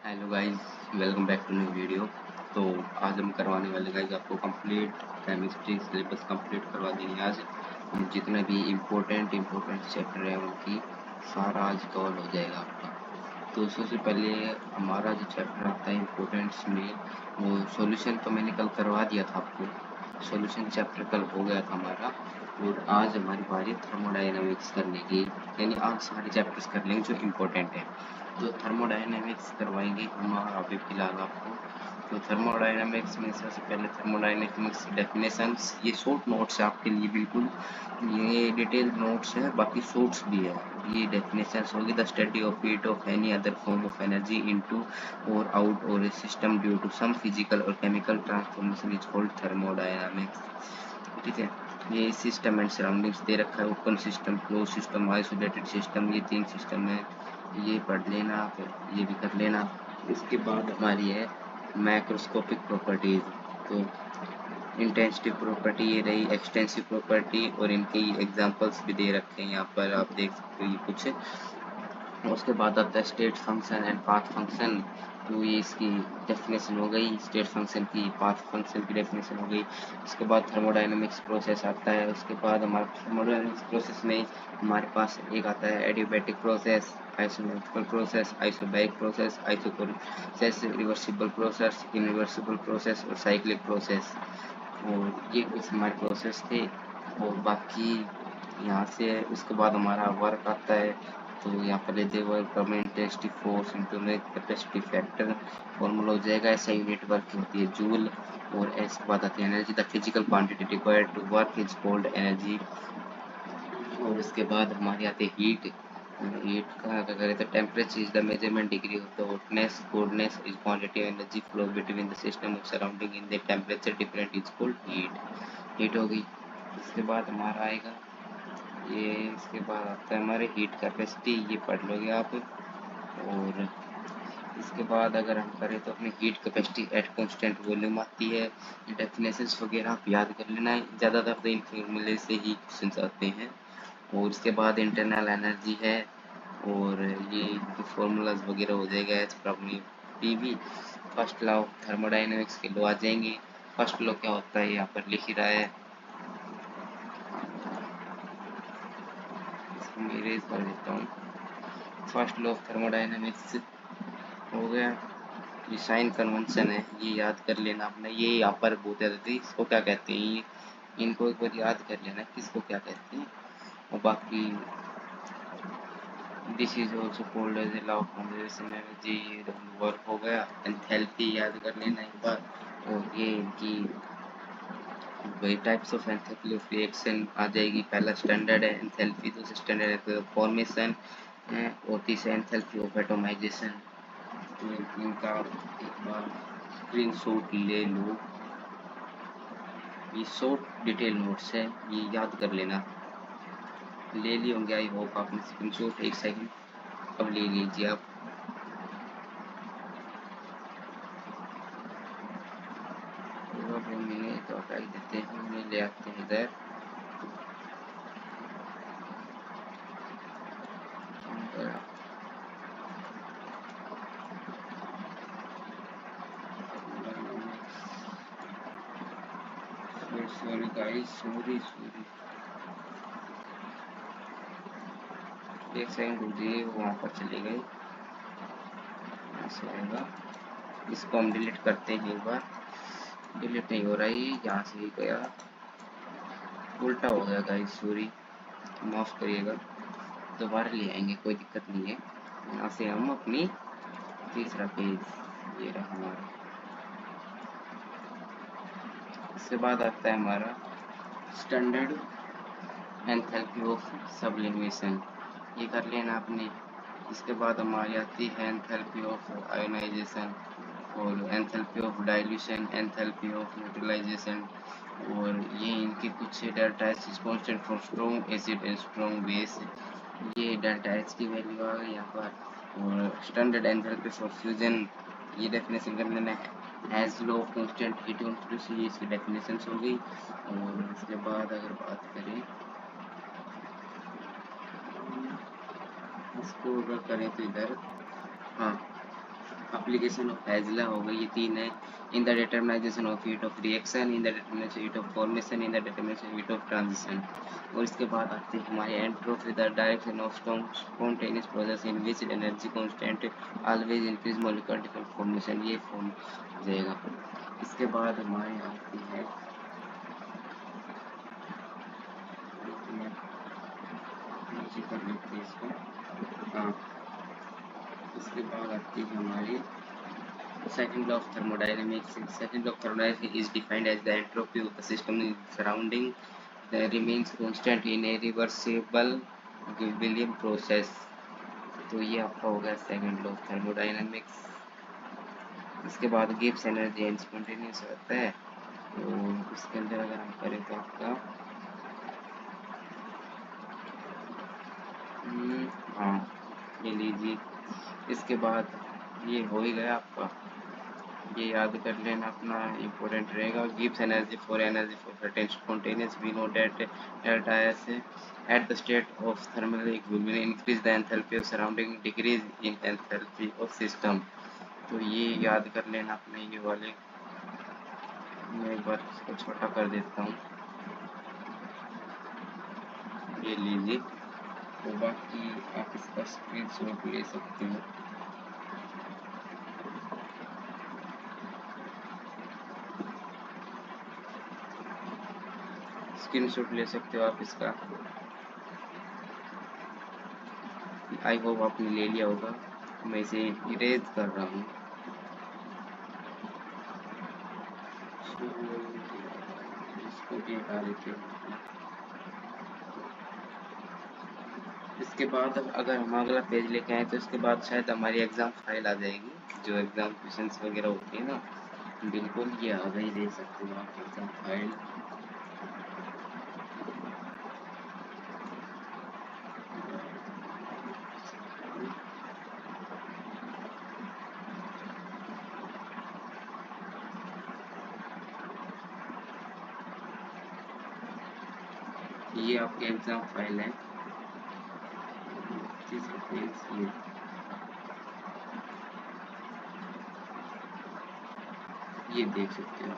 Hello guys, welcome back to new video. तो आज हम करवाने वाले गाइस आपको कंप्लीट केमिस्ट्री सिलेबस कंप्लीट करवा देंगे आज। जितने भी इम्पोर्टेंट चैप्टर है उनकी सारा आज कवर हो जाएगा आपका। तो सबसे पहले हमारा जो चैप्टर आता है इम्पोर्टेंट्स में, वो सॉल्यूशन तो मैंने कल करवा दिया था आपको। सॉल्यूशन चैप्टर कल हो गया था हमारा। और आज हमारी बारी थर्मोडायनामिक्स करने की, यानी आज सारे चैप्टर्स कर लेंगे जो इम्पोर्टेंट है। तो थर्मोडायनेमिक्स करवाएंगे हम अभी फिलहाल आपको। तो थर्मोडायनेमिक्स में सबसे पहले थर्मोडायनेमिक्स डेफिनेशंस, ये शॉर्ट नोट्स है आपके लिए बिल्कुल। ये डिटेल नोट्स है, बाकी शॉर्ट्स भी है। ये डेफिनेशंस होगी the study of heat of any other form of energy into or out or a system due to some physical or chemical transformation is called thermodynamics. ठीक है। ये सिस्टम एंड सराउंडिंग्स दे रखा है, open system, close system, isolated system, ये 3 system है। ये पढ़ लेना आप, ये भी कर लेना। इसके बाद हमारी है मैक्रोस्कोपिक प्रॉपर्टीज। तो इंटेंसिटी प्रॉपर्टी ये रही, एक्सटेंसिव प्रॉपर्टी, और इनके एग्जांपल्स भी दे रखे हैं यहाँ पर, आप देख सकते हो ये कुछ। उसके बाद आता है state function and path function. तो ये इसकी डेफिनेशन हो गई, स्टेट फंक्शन की, पाथ फंक्शन की डेफिनेशन हो गई। उसके बाद थर्मोडायनेमिक्स प्रोसेस आता है। उसके बाद हमारा थर्मोडायनेमिक्स प्रोसेस में हमारे पास एक आता है adiabatic process, isometrical process, isobaric process, isoprocess, reversible process, irreversible process और साइक्लिक प्रोसेस। और ये कुछ हमारे प्रोसेस थे। और बाकी यहाँ से उसके बाद हमारा वर्क आता है। तो यहाँ पर लेते work come intensity force into capacity factor, formula हो जाएगा। ऐसा यूनिट वर्क की होती है जूल। और इसके बाद आती है energy, the physical quantity required to work is called energy. और उसके बाद हमारी आती है हीट। हीट का अगर करें तो temperature is the measurement degree of the hotness, coldness is quantity of energy flow between the system of surrounding in the temperature different is called heat. Heat हो गई। इसके बाद हमारा आएगा ये, इसके बाद आता है हमारे हीट कैपेसिटी, ये पढ़ लोगे आप। और इसके बाद अगर हम करें तो अपनी heat capacity at constant volume आती है। ये डेफिनेशंस वगैरह आप याद कर लेना है, ज़्यादातर तो इन फॉर्मूले से ही क्वेश्चन आते हैं। और इसके बाद इंटरनल एनर्जी है। और ये फॉर्मूलाज वगैरह हो जाएगा एज पर अपनी PV. First law of thermodynamics के लॉ आ जाएंगे। फर्स्ट लॉ क्या होता है यहाँ पर लिख ही रहा है, इसको मैं इरेज कर देता हूँ। फर्स्ट लॉ ऑफ थर्मोडायनेमिक्स हो गया। ये साइन कन्वेंशन है, ये याद कर लेना आपने। ये यहाँ पर बहुत ज़्यादा थी, इसको क्या कहते हैं, ये इनको एक बार याद कर लेना किसको क्या कहते हैं। और बाकी this is also called as a law of conservation energy, work हो गया। एंथैल्पी याद कर लेना एक बार। और ये इनकी वही types of enthalpy of reaction आ जाएगी। पहला स्टैंडर्ड है एंथैल्पी, दूसरा स्टैंडर्ड है फॉर्मेशन, और तीसरा एंथैल्पी ऑफ एटोमाइजेशन। तो इनका एक बार स्क्रीनशॉट ले लो, ये शॉर्ट डिटेल नोट्स है, ये याद कर लेना। ले लिए होंगे आई होप आपने स्क्रीनशॉट, एक सेकंड अब ले लीजिए आप। तो अब हम इन्हें तो हटा ही देते हैं, इन्हें ले आते हैं इधर। सॉरी गाइस, सॉरी सॉरी, एक सेकंड रुकिए, वो वहाँ पर चले गए। ऐसे आएगा, इसको हम डिलीट करते हैं एक बार। डिलीट नहीं हो रहा है, यहाँ से ही गया, उल्टा हो गया गाइस, सॉरी, माफ़ करिएगा। दोबारा ले आएंगे, कोई दिक्कत नहीं है। यहाँ से हम अपनी तीसरा पेज, ये रहा हमारा। इसके बाद आता है हमारा स्टैंडर्ड एंथैल्पी ऑफ सब्लिमेशन, ये कर लेना आपने। इसके बाद हमारी आती है एंथैल्पी ऑफ आयोनाइजेशन, और enthalpy of dilution, enthalpy of neutralisation. और ये इनके कुछ delta H is constant for strong acid and strong base, ये डेल्टा एच की वैल्यू आ गई यहाँ पर। और स्टैंडर्ड एंथैल्पी फॉर फ्यूजन, ये डेफिनेशन कर लेना है as law of constant heat constitution, ये इसकी डेफिनेशन हो गई। और इसके बाद अगर बात करें इसको, अगर करें तो इधर, हाँ, एप्लीकेशन ऑफ हैजला हो गई, ये 3 है। In the determination of heat of reaction, in the determination heat of formation, in the determination heat of transition. और इसके बाद आते हैं हमारे entropy, the direction of spontaneous process in which energy constant always increase molecular formation, ये form हो जाएगा। इसके बाद हमारे आती है नीचे कर लेते हैं इसको। हाँ, इसके बाद आती है हमारी second law of thermodynamics. Second law of thermodynamics is defined as the entropy of the system surrounding that remains constant in a reversible William process. तो ये आपका हो गया सेकंड लॉ ऑफ थर्मोडायनामिक्स। इसके बाद गिब्स एनर्जी एंड स्पॉन्टेनियस होता है, तो इसके अंदर अगर हम करें तो आपका हाँ ये लीजिए। इसके बाद ये हो ही गया आपका, ये याद कर लेना अपना, इम्पोर्टेंट रहेगा। Gives energy for certain spontaneous, we know that delta S at the state of thermal equilibrium increase the enthalpy of surrounding, decrease in enthalpy of system. तो ये याद कर लेना अपने ये वाले। मैं एक बार इसको छोटा कर देता हूँ, ये लीजिए। तो बाकी आप इसका स्क्रीनशॉट ले सकते हो। स्क्रीनशॉट ले सकते हो आप इसका। आई होप आपने ले लिया होगा। मैं इसे इरेज कर रहा हूँ। इसको भी हटा देते हैं। इसके बाद अगर हम अगला पेज लेके आए तो इसके बाद शायद हमारी एग्ज़ाम फाइल आ जाएगी, जो एग्ज़ाम क्वेश्चंस वगैरह होते हैं ना, बिल्कुल ये आ गई, देख सकते हो आप एग्ज़ाम फाइल। ये आपके एग्ज़ाम फाइल है, ये देख सकते हो।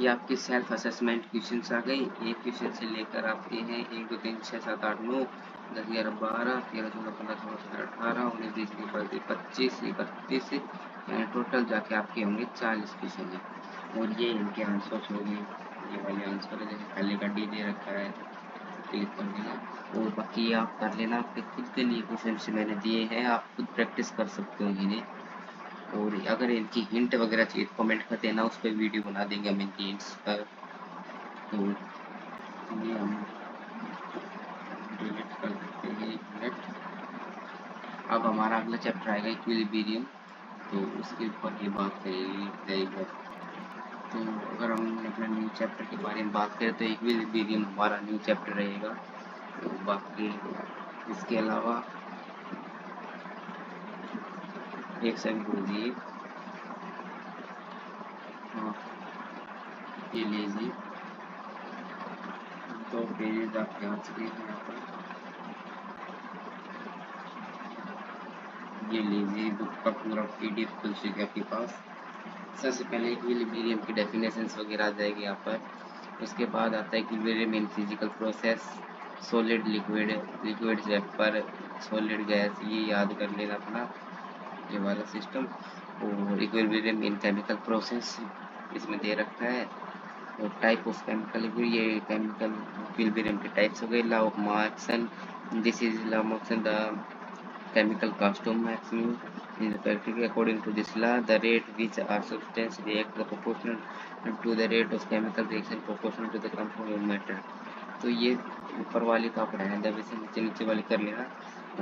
ये आपके सेल्फ असेसमेंट क्वेश्चंस आ गई। एक क्वेश्चन से लेकर आपके हैं 1 2 3 6 7 8 9 10 11 12 13 14 15 16 17 18 19 20 21 22 25 31 टोटल जाके आपके होंगे 40 क्वेश्चन है। और ये इनके आंसर्स होंगे, ये वाले आंसर है, जैसे पहले का डी दे रखा है, क्लिक कर देना। और बाकी आप कर लेना, आपके खुद के लिए क्वेश्चन मैंने दिए हैं, आप खुद प्रैक्टिस कर सकते हो इन्हें। और अगर इनकी हिंट वगैरह चाहिए तो कमेंट कर देना, उस पर वीडियो बना देंगे हम इनकी हिंट्स पर। तो ये हम डिलीट कर देते हैं 1 मिनट। अब हमारा अगला चैप्टर आएगा इक्विलिब्रियम, तो उसके ऊपर ये बात करेगी। तो अगर हम अपने न्यू चैप्टर के बारे में बात करें तो इक्विलिब्रियम हमारा न्यू चैप्टर रहेगा। तो बाकी इसके अलावा एक सेकंड रुकिए। हाँ ये लीजिए, तो पेजेज आपके आ चुके हैं यहाँ पर। ये लीजिए, बुक का पूरा PDF खुल चुका है आपके पास। सबसे पहले इक्विलिब्रियम की डेफिनेशंस वगैरह आ जाएगी यहाँ पर। उसके बाद आता है equilibrium in physical process, solid liquid, liquid vapour, solid gas, ये याद कर लेना अपना, ये वाला सिस्टम। और इक्विलिब्रियम इन केमिकल प्रोसेस इसमें दे रखा है। और टाइप ऑफ केमिकल, ये केमिकल इक्विलिब्रियम के टाइप्स हो गए। Law of mass action, this is law of mass action, the chemical custom maximum in the practical. According to this law, the rate which our substance react the proportional to the rate of chemical reaction proportional to the compound of matter। तो ये ऊपर वाली तो आप रहने दे, वैसे नीचे नीचे वाली कर लेना।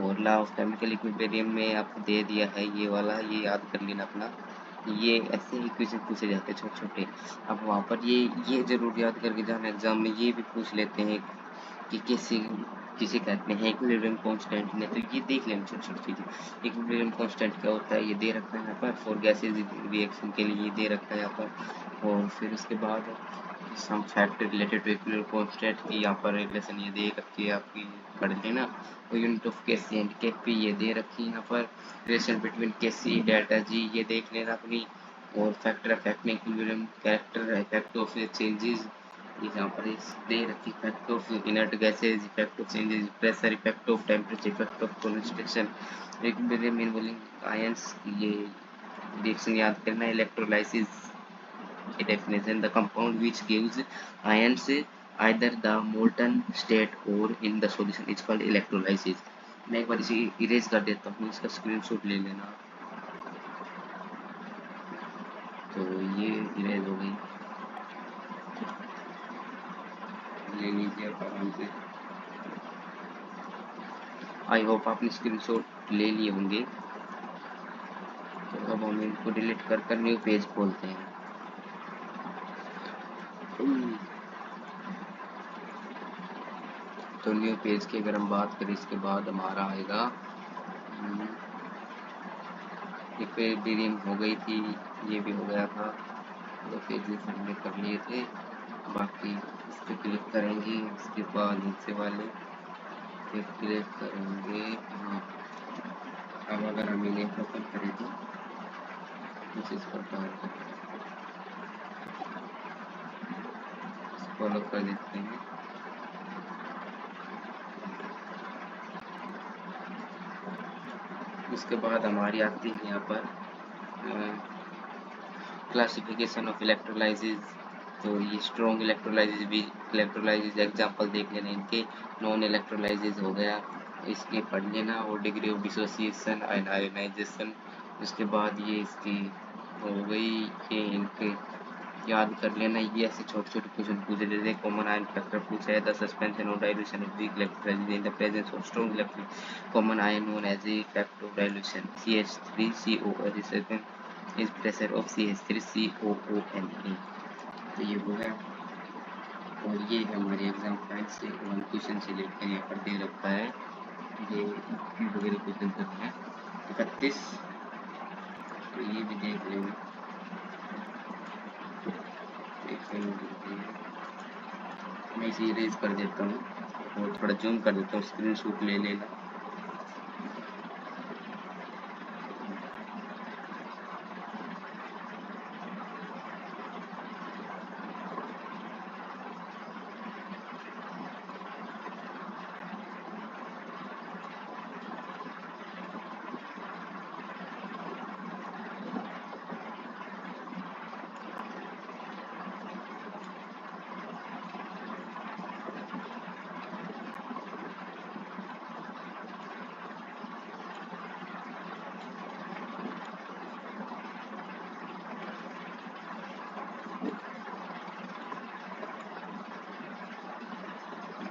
और लॉ ऑफ केमिकल इक्विलिब्रियम में आपको दे दिया है ये वाला, ये याद कर लेना अपना। ये ऐसे ही क्वेश्चन पूछे जाते हैं छोटे छोटे। अब वहाँ पर ये जरूर याद करके जाना, एग्जाम में ये भी पूछ लेते हैं कि किसे कहते हैं इक्विलिब्रियम कांस्टेंट ने, तो ये देख लेना छोटी छोटी चीज़ें। इक्विलिब्रियम कांस्टेंट क्या होता है ये दे रखा है यहाँ पर, फॉर गैसेज रिएक्शन के लिए ये दे रखा है यहाँ पर। और फिर उसके बाद some fact related to equilibrium constant की यहाँ पर रिलेशन ये दे रखी है आपकी, पढ़ लेना। और unit of KC and KP ये दे रखी है यहाँ पर। Relation between KC delta G ये देख लेना अपनी। और factor affecting equilibrium, character effect of changes यहाँ पर दे रखी। Effect of inert gases, effect of changes pressure, effect of temperature, effect of concentration, equilibrium involving ions ये रिएक्शन याद करना। इलेक्ट्रोलाइसिस की definition, the compound which gives ions either the molten state or in the solution is called electrolysis। मैं एक बार इसे erase कर देता हूँ, इसका स्क्रीनशॉट ले लेना। तो ये इरेज हो गई, ले लीजिए आराम से। आई होप आपने स्क्रीनशॉट ले लिए होंगे। तो अब हम इनको डिलीट कर कर न्यू पेज खोलते हैं। तो न्यू पेज की अगर हम बात करें, इसके बाद हमारा आएगा इक्विलिब्रियम हो गई थी, ये भी हो गया था, तो पेजेस हमने कर लिए थे। बाकी इस पर क्लिक करेंगे, इसके बाद नीचे वाले पे क्लिक करेंगे। हाँ, अब अगर हम इन्हें ओपन करें तो कुछ इस प्रकार का फॉलो कर देते हैं। उसके बाद हमारी आती है यहाँ पर क्लासिफिकेशन ऑफ इलेक्ट्रोलाइसिस। तो ये strong electrolysis, weak electrolysis example देख लेना इनके। नॉन इलेक्ट्रोलाइसिस हो गया, इसके पढ़ लेना। और degree of dissociation and ionization, उसके बाद ये इसकी हो गई, ये इनके याद कर लेना। ये ऐसे छोटे छोटे क्वेश्चन पूछ लेते हैं। कॉमन आयन फैक्टर पूछा है, द सस्पेंशन और dilution of weak electrolysis in the presence of strong electrolysis common ion known as a effect of dilution CH3COO is pressure of CH3COONE। तो ये हो गया। और ये हमारे एग्जाम फाइल से वन क्वेश्चन से लेकर यहाँ पर दे रखा है, ये वगैरह क्वेश्चन तक है 31। तो ये भी देख लेंगे, मैं इसे इरेज कर देता हूँ और थोड़ा जूम कर देता हूँ, स्क्रीनशॉट ले लेना।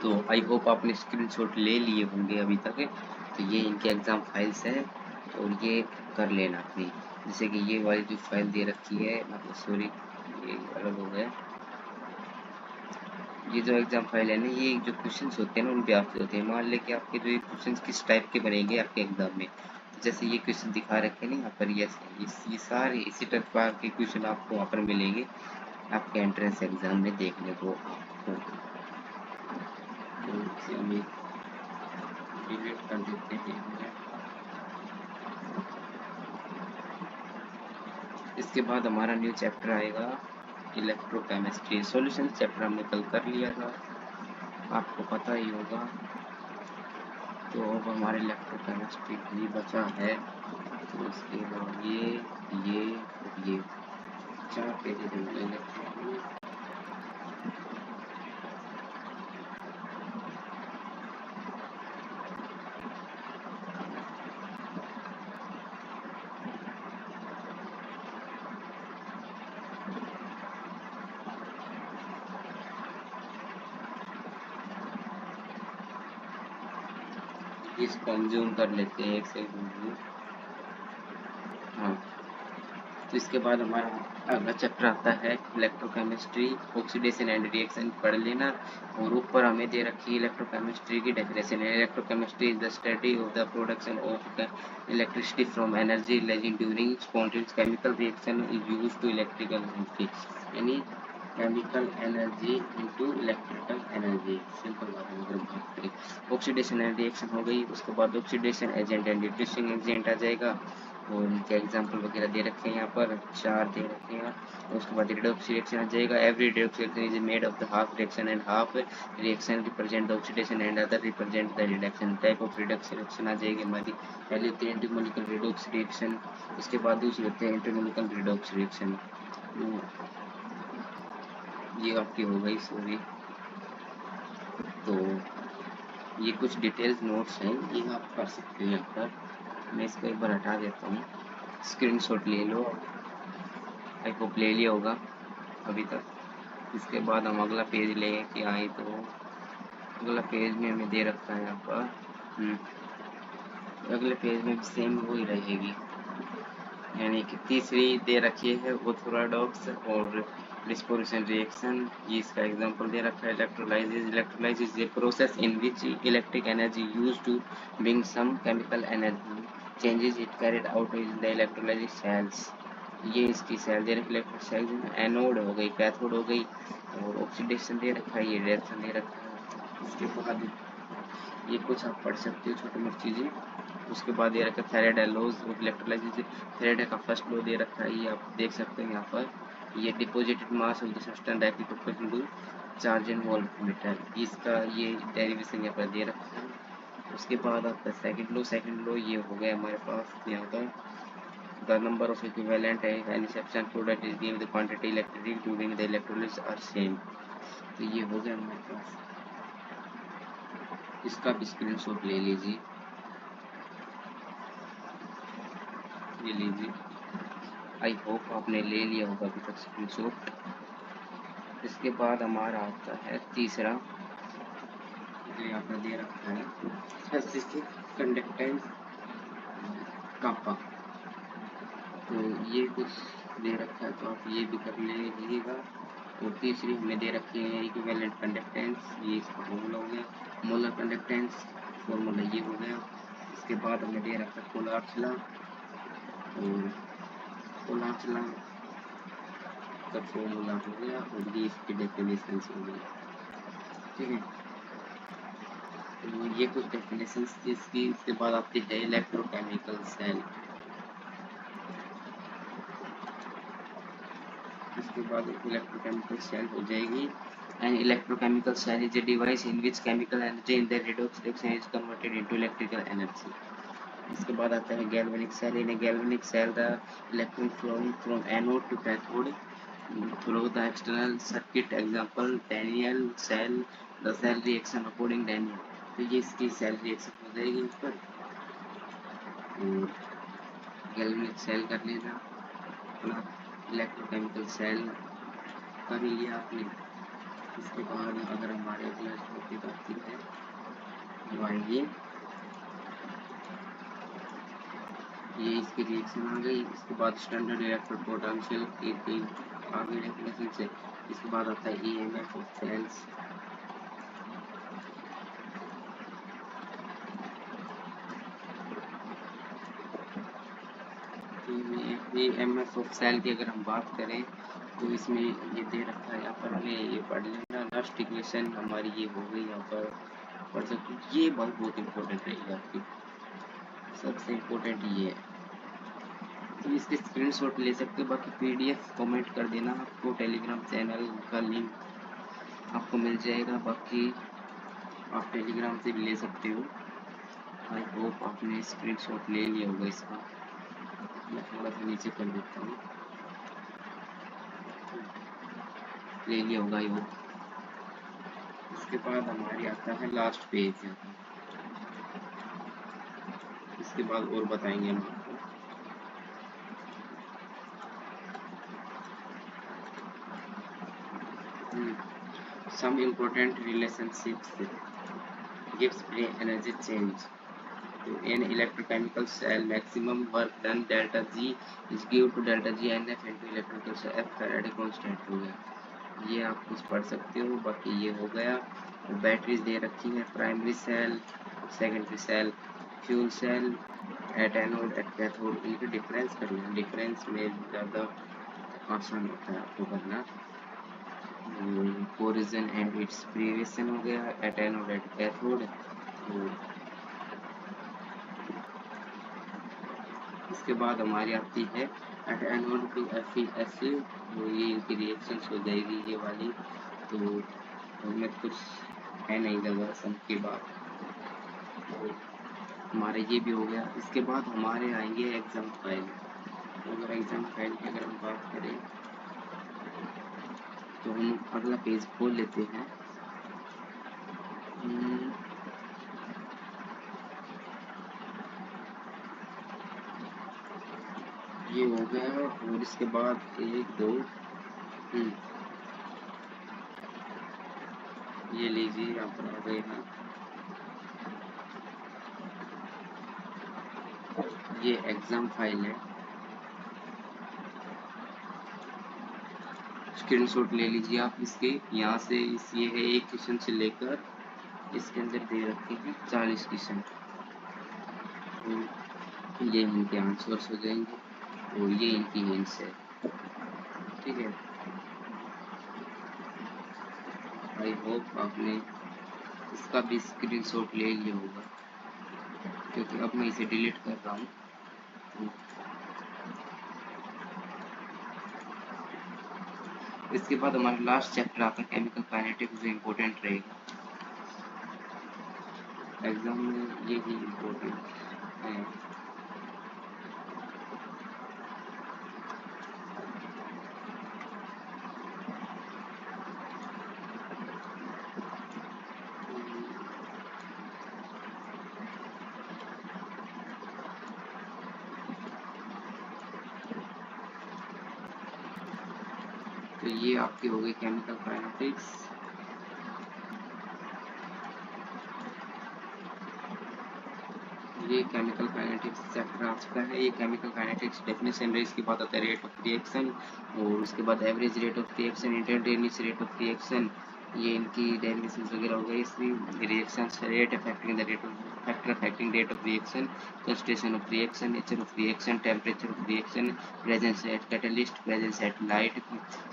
तो आई होप आपने स्क्रीनशॉट ले लिए होंगे अभी तक। तो ये इनके एग्ज़ाम फाइल्स हैं और ये कर लेना अपनी। जैसे कि ये वाली जो फाइल दे रखी है, मतलब सॉरी ये अलग हो गया। ये जो एग्ज़ाम फाइल है ना, ये जो क्वेश्चंस होते हैं ना उन पे आपके होते हैं। मान लें कि आपके जो ये क्वेश्चंस किस टाइप के बनेंगे आपके एग्ज़ाम में। तो जैसे ये क्वेश्चन दिखा रखे हैं ना यहाँ पर, ये सारे इसी टाइप के क्वेश्चन आपको वहाँ पर मिलेंगे आपके एंट्रेंस एग्ज़ाम में देखने को आपको। तो इसे हम डिलीट कर देते हैं। इसके बाद हमारा न्यू चैप्टर आएगा इलेक्ट्रोकेमिस्ट्री। सॉल्यूशन चैप्टर हमने कल कर लिया था, आपको पता ही होगा। तो अब हमारे इलेक्ट्रोकेमिस्ट्री ही बचा है। तो इसके बाद ये 4 पेजेज हो गए। इसको हम जूम कर लेते हैं, एक सेकंड। हाँ, तो इसके बाद हमारा अगला चैप्टर आता है इलेक्ट्रोकेमिस्ट्री, ऑक्सीडेशन एंड रिएक्शन पढ़ लेना। और ऊपर हमें दे रखी है इलेक्ट्रोकेमिस्ट्री की डेफिनेशन है। Electrochemistry is the study of the production of electricity from energy releasing during spontaneous chemical reaction is used to electrical energy. यानी chemical energy into electrical energy. Simple बात है। अगर बात करें ऑक्सीडेशन एंड रिएक्शन हो गई, उसके बाद oxidation agent and diffusing agent आ जाएगा, और इनके एग्जांपल वगैरह दे रखे हैं यहाँ पर, 4 दे रखे हैं। उसके बाद रिडॉक्स रिएक्शन आ जाएगा। Every redox reaction is made of the half reaction and half reaction represent the oxidation and other represent the reduction. Type of redox reaction आ जाएगी हमारी। पहले होती है इंटरमोलिकुलर रिडॉक्स रिएक्शन, उसके बाद दूसरी होती है इंटरमोलिकुलर रिडॉक्स रिएक्शन। ये आपकी हो गई सॉरी। तो ये कुछ डिटेल्स नोट्स हैं, ये आप कर सकते हैं यहाँ पर। मैं इसको एक बार हटा देता हूँ, स्क्रीनशॉट ले लो। आई होप ले लिया होगा अभी तक। इसके बाद हम अगला पेज लेंगे कि आए, तो अगला पेज में हमें दे रखा है यहाँ पर। अगले पेज में सेम वही रहेगी, यानी कि तीसरी दे रखी है ऑर्थोडॉक्स और डिस्पोजिशन रिएक्शन। ये इसका एग्जांपल दे रखा है। Electrolysis. Electrolysis is a process in which electric energy used to bring some chemical energy changes it carried out in the electrolysis cells. ये इसकी सेल दे रखी इलेक्ट्रिक सेल। एनोड हो गई, कैथोड हो गई, और ऑक्सीडेशन दे रखा है, ये रिएक्शन दे रखा है। इसके बाद ये कुछ आप पढ़ सकते हो छोटी मोटी चीज़ें। उसके बाद ये रखा है थेरेडा लॉज ऑफ इलेक्ट्रोलाइसिस। थेरेडा का फर्स्ट लॉ दे रखा है, ये आप देख सकते हैं यहाँ पर। ये deposited mass of the substance directly proportional to charge in volume meter. इसका ये डेरिवेशन यहाँ पर दे रखा है। उसके बाद आपका सेकंड लॉ। सेकंड लॉ ये हो गया हमारे पास यहाँ पर। The number of equivalent any substance product is given the quantity electricity during the electrolysis are same. तो ये हो गया हमारे पास। इसका भी स्क्रीनशॉट ले लीजिए, ये लीजिए। आई होप आपने ले लिया होगा अभी तक स्क्रीनशॉट। इसके बाद हमारा आता है तीसरा, जो यहाँ पर दे रखा है स्पेसिफिक कंडक्टेंस कापा। तो ये कुछ दे रखा है, तो आप ये भी कर लीजिएगा। और तीसरी हमें दे रखी है इक्विवेलेंट कंडक्टेंस, ये इसका फॉर्मूला हो गया। मोलर कंडक्टेंस फॉर्मूला ये हो गया। इसके बाद हमें दे रखा है कोलार्स लॉ, और कोलार्स लॉ का फॉर्मूला हो गया, और ये इसकी डेफिनेशन हो गई। ठीक है, तो ये कुछ डेफिनेशन थी इसकी। इसके बाद आती है इलेक्ट्रोकेमिकल सेल। इसके बाद इलेक्ट्रोकेमिकल सेल हो जाएगी। And electrochemical cell is a device in which chemical energy in the redox reaction is converted into electrical energy. इसके बाद आता है galvanic cell. In a galvanic cell the electron flowing from anode to cathode through the external circuit। Example Daniell cell, the cell reaction according Daniell. तो ये इसकी cell reaction हो जाएगी इस पर। गैल्वेनिक सेल कर लेना अपना, इलेक्ट्रोकेमिकल सेल कर लिया आपने। इसके बाद अगर हमारे अगला टॉपिक आती है, तो आइए, ये इसकी रिएक्शन आ गई। इसके बाद स्टैंडर्ड इलेक्ट्रोड पोटेंशियल की आ गई डेफिनेशन से। इसके बाद आता है EMF of cells. EMF of cell की अगर हम बात करें, तो इसमें ये दे रखा है यहाँ पर, हमें ये पढ़ लेना। लास्ट इक्वेशन हमारी ये हो गई, यहाँ पर पढ़ सकते। ये बहुत इम्पोर्टेंट रहेगी आपकी, सबसे इम्पोर्टेंट ये है। तो इसके स्क्रीनशॉट ले सकते हो। बाकी पीडीएफ कमेंट कर देना, आपको टेलीग्राम चैनल का लिंक आपको मिल जाएगा। बाकी आप टेलीग्राम से भी ले सकते हो। आई होप आपने स्क्रीनशॉट ले लिया होगा इसका। मैं थोड़ा सा नीचे कर देता हूँ, ले लिया होगा आई होप। इसके बाद हमारी आता है लास्ट पेज। इसके बाद और बताएंगे हम आपको। Some important relationships gives free energy change. To an electrochemical cell, maximum work done delta G is given to delta G NF into electrical cell F Faraday constant हो गया। ये आप कुछ पढ़ सकते हो। बाकी ये हो गया। बैटरीज दे रखी है, primary cell, secondary cell, fuel cell, at anode at cathode. इनके डिफरेंस करना, डिफरेंस में ज़्यादा आसान होता है आपको करना। कोरिजन एंड इट्स प्रीवियसन हो गया, एट एनोड एट कैथोड। तो इसके बाद हमारी आती है एट एनोड टू FeSu, तो ये इनकी रिएक्शंस हो जाएगी ये वाली। तो उनमें कुछ है नहीं ज़्यादा सम के बाद, तो हमारे ये भी हो गया। इसके बाद हमारे आएंगे एग्जाम फाइल। अगर एग्जाम फाइल की अगर हम बात करें तो हम अगला पेज खोल लेते हैं। ये हो गया और इसके बाद 1 2 ये लीजिए यहाँ पर आ गए हैं। ये एग्जाम फाइल है, स्क्रीनशॉट ले लीजिए आप इसके। यहाँ से ये है एक क्वेश्चन से लेकर इसके अंदर दे रखे हैं 40 क्वेश्चन, तो ये इनके आंसर्स हो जाएंगे और ये इनकी हिंट्स है। ठीक है, आई होप आपने इसका भी स्क्रीनशॉट ले लिया होगा, क्योंकि अब मैं इसे डिलीट कर रहा हूँ। इसके बाद हमारा लास्ट चैप्टर आता है केमिकल काइनेटिक्स, जो इम्पोर्टेंट रहेगा एग्जाम में, ये भी इम्पोर्टेंट है। तो ये आपकी हो गई केमिकल काइनेटिक्स। ये केमिकल काइनेटिक्स चैप्टर आ चुका है। ये केमिकल काइनेटिक्स डेफिनेशन है, इसके बाद आता है रेट ऑफ रिएक्शन, और उसके बाद average rate of reaction, instantaneous rate of reaction, ये इनकी डेफिनेशन वगैरह हो गई। इसमें reactions rate affecting the rate of factor affecting rate of reaction, concentration of reaction, nature of reaction, temperature of reaction, presence at catalyst, presence at light,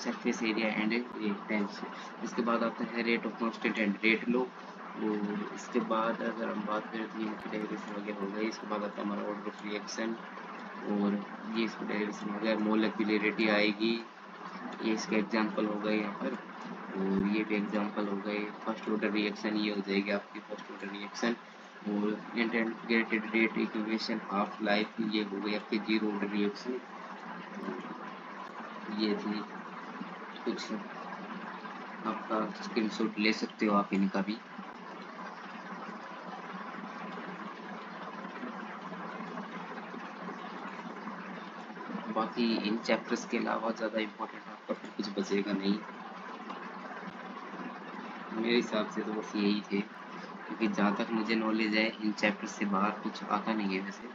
surface area and reactants. इसके बाद आता है rate of constant and rate law. और इसके बाद अगर हम बात करें तो इनकी डेरिवेशन वगैरह हो गई। इसके बाद आता है हमारा ऑर्डर ऑफ रिएक्शन, और ये इसका डेरिवेशन हो गया। मोलेक्युलरिटी आएगी, ये इसका एग्जांपल हो गए यहाँ पर, और ये भी एग्जांपल हो गए। फर्स्ट ऑर्डर रिएक्शन ये हो जाएगी आपकी फर्स्ट ऑर्डर रिएक्शन, और integrated rate equation, half life, ये हो गई आपकी जीरो ऑर्डर रिएक्शन। ये थी कुछ, आपका स्क्रीनशॉट ले सकते हो आप इनका भी। बाकी इन चैप्टर्स के अलावा ज़्यादा इम्पोर्टेंट आपका फिर कुछ बचेगा नहीं मेरे हिसाब से, तो बस यही थे, क्योंकि जहाँ तक मुझे नॉलेज है इन चैप्टर्स से बाहर कुछ आता नहीं है वैसे।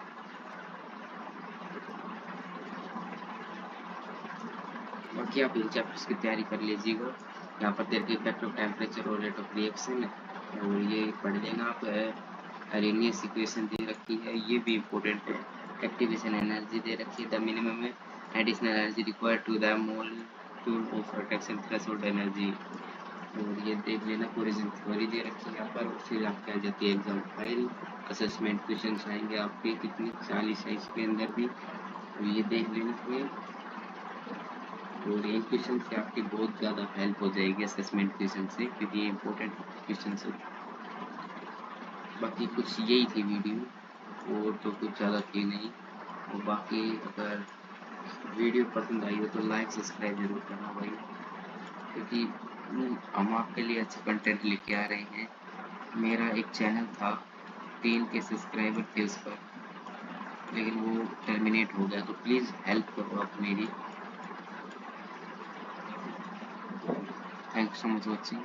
बाकी आप इन चैप्टर्स की तैयारी कर लीजिएगा। यहाँ पर देखिए इफेक्ट ऑफ टेम्परेचर और रेट ऑफ रिएक्शन, और ये पढ़ लेना आप। अरेनियस इक्वेशन दे रखी है, ये भी इम्पोर्टेंट है। एक्टिवेशन एनर्जी दे रखी है, the minimum additional energy required to the molecule of protection threshold energy, और ये देख लेना। कोरिजन थ्योरी दे रखी है यहाँ पर, और फिर आपकी आ जाती है एग्जाम फाइल। असेसमेंट क्वेश्चन आएंगे आपके कितने 40 है इसके अंदर भी, तो ये देख लेना फिर। और ये क्वेश्चन से आपकी बहुत ज़्यादा हेल्प हो जाएगी असेसमेंट क्वेश्चन से, क्योंकि ये इंपॉर्टेंट क्वेश्चन है। बाकी कुछ यही थी वीडियो, और तो कुछ ज़्यादा थी नहीं। और बाकी अगर वीडियो पसंद आई हो तो लाइक सब्सक्राइब जरूर करना भाई, क्योंकि हम आपके लिए अच्छे कंटेंट लेके आ रहे हैं। मेरा एक चैनल था, 3 के सब्सक्राइबर थे उस पर, लेकिन वो टर्मिनेट हो गया, तो प्लीज़ हेल्प करो आप मेरी। Thank you so much watching.